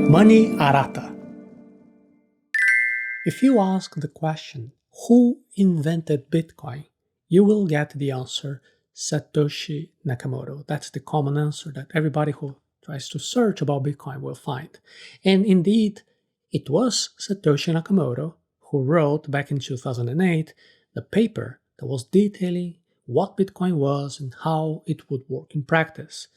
Money Arata. If you ask the question, who invented Bitcoin, you will get the answer Satoshi Nakamoto. That's the common answer that everybody who tries to search about Bitcoin will find. And indeed, it was Satoshi Nakamoto who wrote back in 2008 the paper that was detailing what Bitcoin was and how it would work in practice.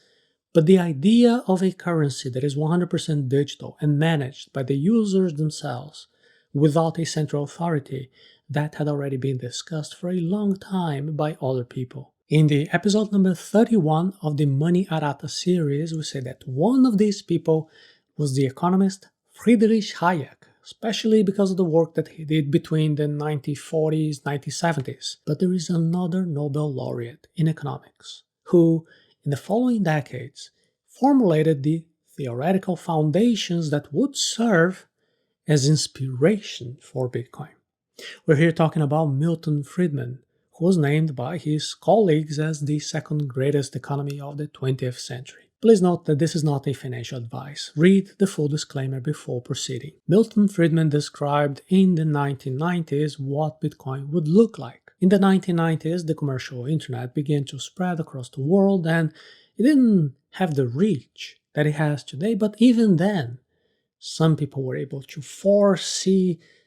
But the idea of a currency that is 100% digital and managed by the users themselves without a central authority, that had already been discussed for a long time by other people. In the episode number 31 of the Money Arata series, we say that one of these people was the economist Friedrich Hayek, especially because of the work that he did between the 1940s, 1970s. But there is another Nobel laureate in economics who, in the following decades, formulated the theoretical foundations that would serve as inspiration for Bitcoin. We're here talking about Milton Friedman, who was named by his colleagues as the second greatest economy of the 20th century. Please note that this is not a financial advice. Read the full disclaimer before proceeding. Milton Friedman described in the 1990s what Bitcoin would look like. In the 1990s, the commercial internet began to spread across the world, and it didn't have the reach that it has today, but even then, some people were able to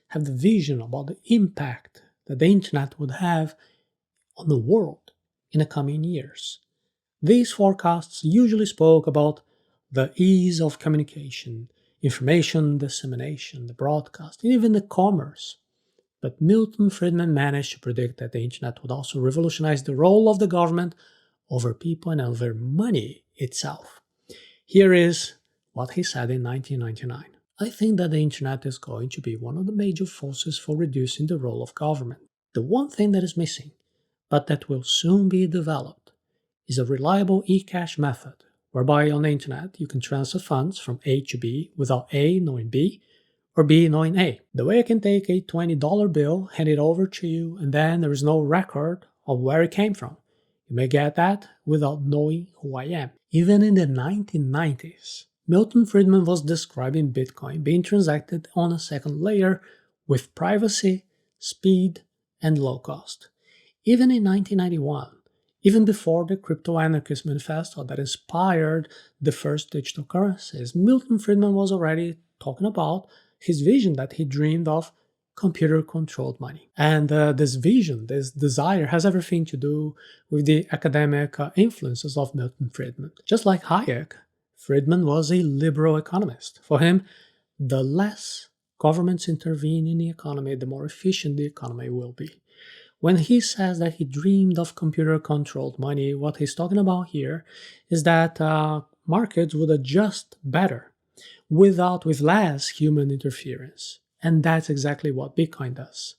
have the vision about the impact that the internet would have on the world in the coming years. These forecasts usually spoke about the ease of communication, information dissemination, the broadcast, and even the commerce. But Milton Friedman managed to predict that the internet would also revolutionize the role of the government over people and over money itself. Here is what he said in 1999. I think that the internet is going to be one of the major forces for reducing the role of government. The one thing that is missing, but that will soon be developed, is a reliable e-cash method, whereby on the internet you can transfer funds from A to B without A knowing B, or B knowing A. The way I can take a $20 bill, hand it over to you, and then there is no record of where it came from. You may get that without knowing who I am. Even in the 1990s, Milton Friedman was describing Bitcoin being transacted on a second layer with privacy, speed, and low cost. Even in 1991, even before the Crypto Anarchist Manifesto that inspired the first digital currencies, Milton Friedman was already talking about his vision that he dreamed of computer-controlled money. And this vision, this desire, has everything to do with the academic influences of Milton Friedman. Just like Hayek, Friedman was a liberal economist. For him, the less governments intervene in the economy, the more efficient the economy will be. When he says that he dreamed of computer-controlled money, what he's talking about here is that markets would adjust better with less human interference. And that's exactly what Bitcoin does.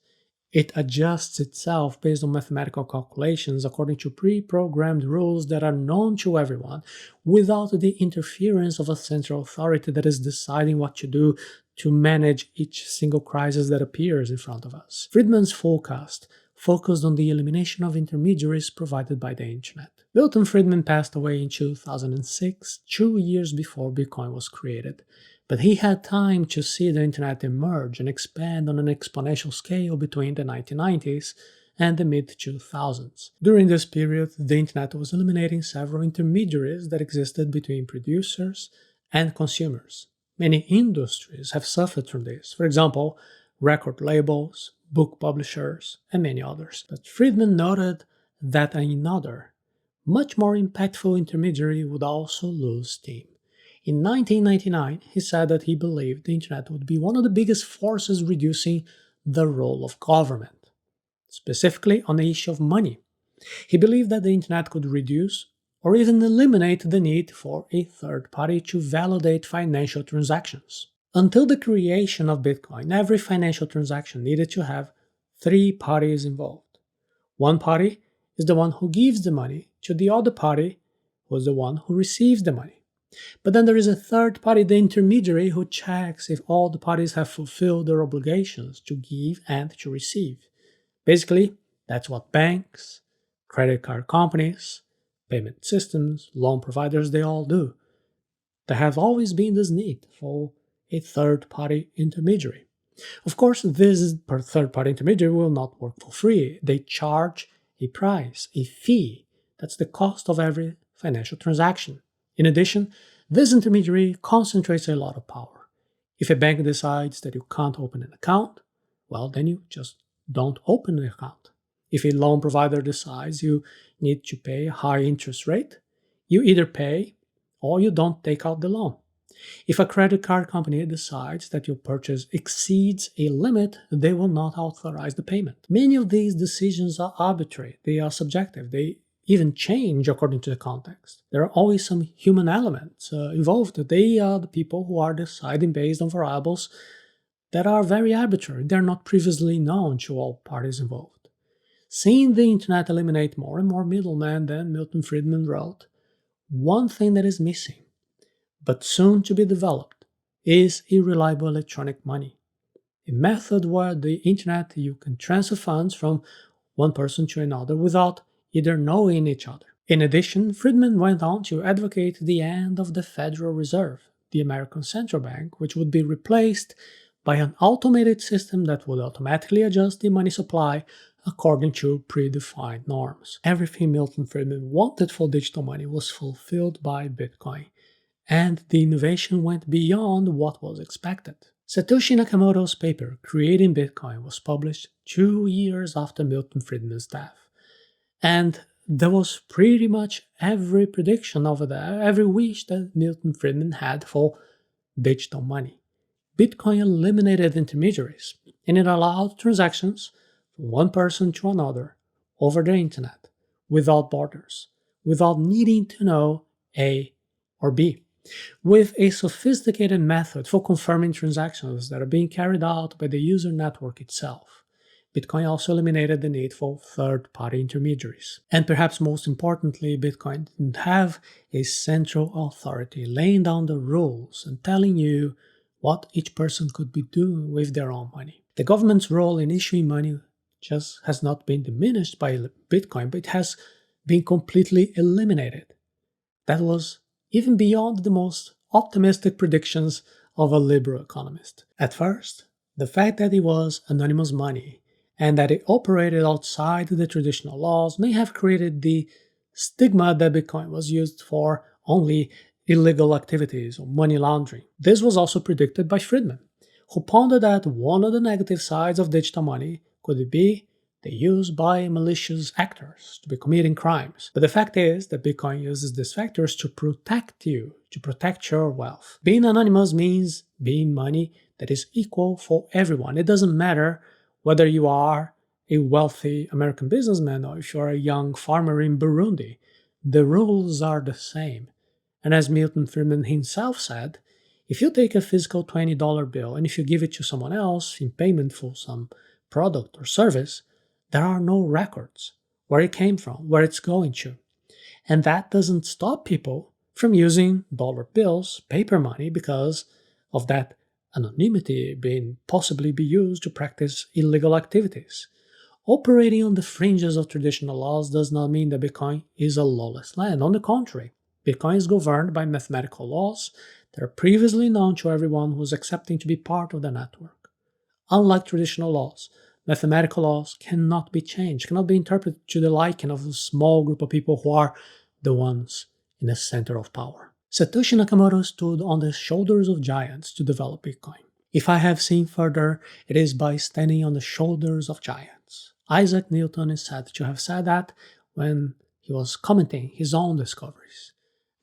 It adjusts itself based on mathematical calculations according to pre-programmed rules that are known to everyone, without the interference of a central authority that is deciding what to do to manage each single crisis that appears in front of us. Friedman's forecast focused on the elimination of intermediaries provided by the internet. Milton Friedman passed away in 2006, 2 years before Bitcoin was created. But he had time to see the internet emerge and expand on an exponential scale between the 1990s and the mid-2000s. During this period, the internet was eliminating several intermediaries that existed between producers and consumers. Many industries have suffered from this. For example, record labels, book publishers, and many others. But Friedman noted that another, much more impactful intermediary would also lose steam. In 1999, he said that he believed the internet would be one of the biggest forces reducing the role of government, specifically on the issue of money. He believed that the internet could reduce or even eliminate the need for a third party to validate financial transactions. Until the creation of Bitcoin, every financial transaction needed to have 3 parties involved. One party is the one who gives the money to the other party, who is the one who receives the money. But then there is a third party, the intermediary, who checks if all the parties have fulfilled their obligations to give and to receive. Basically, that's what banks, credit card companies, payment systems, loan providers, they all do. There has always been this need for a third party intermediary. Of course, this third party intermediary will not work for free. They charge a price, a fee. That's the cost of every financial transaction. In addition, this intermediary concentrates a lot of power. If a bank decides that you can't open an account, well, then you just don't open an account. If a loan provider decides you need to pay a high interest rate, you either pay or you don't take out the loan. If a credit card company decides that your purchase exceeds a limit, they will not authorize the payment. Many of these decisions are arbitrary, they are subjective, they even change according to the context. There are always some human elements involved. They are the people who are deciding based on variables that are very arbitrary. They're not previously known to all parties involved. Seeing the internet eliminate more and more middlemen, then Milton Friedman wrote, "One thing that is missing, but soon to be developed, is a reliable electronic money. A method where the internet you can transfer funds from one person to another without either knowing each other." In addition, Friedman went on to advocate the end of the Federal Reserve, the American central bank, which would be replaced by an automated system that would automatically adjust the money supply according to predefined norms. Everything Milton Friedman wanted for digital money was fulfilled by Bitcoin, and the innovation went beyond what was expected. Satoshi Nakamoto's paper, Creating Bitcoin, was published 2 years after Milton Friedman's death. And there was pretty much every prediction over there, every wish that Milton Friedman had for digital money. Bitcoin eliminated intermediaries, and it allowed transactions from one person to another over the internet, without borders, without needing to know A or B, with a sophisticated method for confirming transactions that are being carried out by the user network itself. Bitcoin also eliminated the need for third-party intermediaries. And perhaps most importantly, Bitcoin didn't have a central authority laying down the rules and telling you what each person could be doing with their own money. The government's role in issuing money just has not been diminished by Bitcoin, but it has been completely eliminated. That was even beyond the most optimistic predictions of a liberal economist. At first, the fact that it was anonymous money and that it operated outside the traditional laws may have created the stigma that Bitcoin was used for only illegal activities or money laundering. This was also predicted by Friedman, who pondered that one of the negative sides of digital money could be the use by malicious actors to be committing crimes. But the fact is that Bitcoin uses these factors to protect you, to protect your wealth. Being anonymous means being money that is equal for everyone. It doesn't matter whether you are a wealthy American businessman or if you're a young farmer in Burundi. The rules are the same. And as Milton Friedman himself said, if you take a physical $20 bill and if you give it to someone else in payment for some product or service, there are no records where it came from, where it's going to. And that doesn't stop people from using dollar bills, paper money, because of that anonymity being possibly be used to practice illegal activities. Operating on the fringes of traditional laws does not mean that Bitcoin is a lawless land. On the contrary, Bitcoin is governed by mathematical laws that are previously known to everyone who is accepting to be part of the network. Unlike traditional laws, mathematical laws cannot be changed, cannot be interpreted to the liking of a small group of people who are the ones in the center of power. Satoshi Nakamoto stood on the shoulders of giants to develop Bitcoin. If I have seen further, it is by standing on the shoulders of giants. Isaac Newton is said to have said that when he was commenting his own discoveries.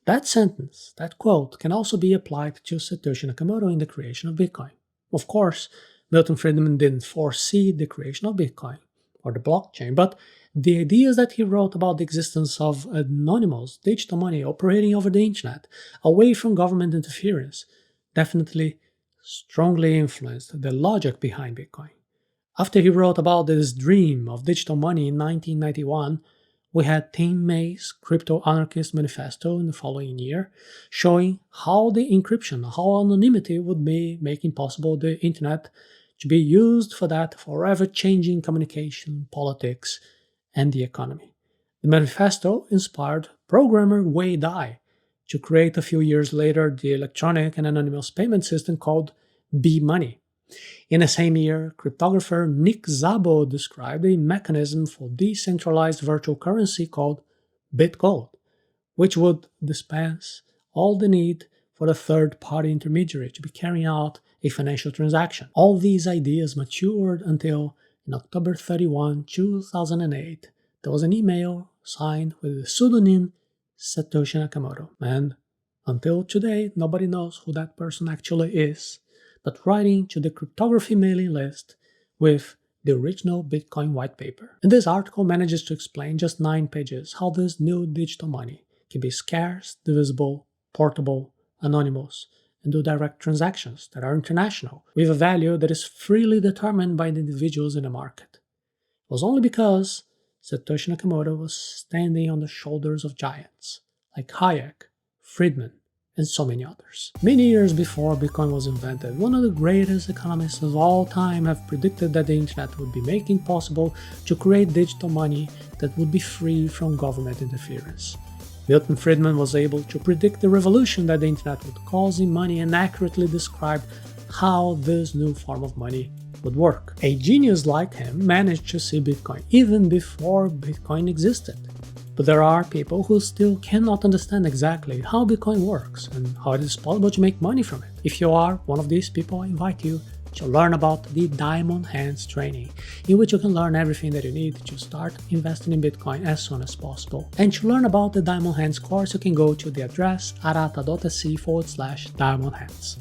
That sentence, that quote, can also be applied to Satoshi Nakamoto in the creation of Bitcoin. Of course, Milton Friedman didn't foresee the creation of Bitcoin or the blockchain, but the ideas that he wrote about the existence of anonymous digital money operating over the internet, away from government interference, definitely strongly influenced the logic behind Bitcoin. After he wrote about this dream of digital money in 1991, we had Tim May's Crypto Anarchist Manifesto in the following year, showing how the encryption, how anonymity would be making possible the internet to be used for that forever changing communication, politics, and the economy. The manifesto inspired programmer Wei Dai to create a few years later the electronic and anonymous payment system called B-Money. In the same year, cryptographer Nick Szabo described a mechanism for decentralized virtual currency called BitGold, which would dispense all the need for a third-party intermediary to be carrying out a financial transaction. All these ideas matured until, in October 31, 2008, there was an email signed with the pseudonym Satoshi Nakamoto, and until today, nobody knows who that person actually is, but writing to the cryptography mailing list with the original Bitcoin white paper. And this article manages to explain just 9 pages how this new digital money can be scarce, divisible, portable, anonymous, and do direct transactions that are international, with a value that is freely determined by the individuals in the market. It was only because Satoshi Nakamoto was standing on the shoulders of giants like Hayek, Friedman, and so many others. Many years before Bitcoin was invented, one of the greatest economists of all time have predicted that the internet would be making possible to create digital money that would be free from government interference. Milton Friedman was able to predict the revolution that the internet would cause in money and accurately described how this new form of money would work. A genius like him managed to see Bitcoin even before Bitcoin existed. But there are people who still cannot understand exactly how Bitcoin works and how it is possible to make money from it. If you are one of these people, I invite you to learn about the Diamond Hands training, in which you can learn everything that you need to start investing in Bitcoin as soon as possible. And to learn about the Diamond Hands course, you can go to the address arata.se/Diamond Hands.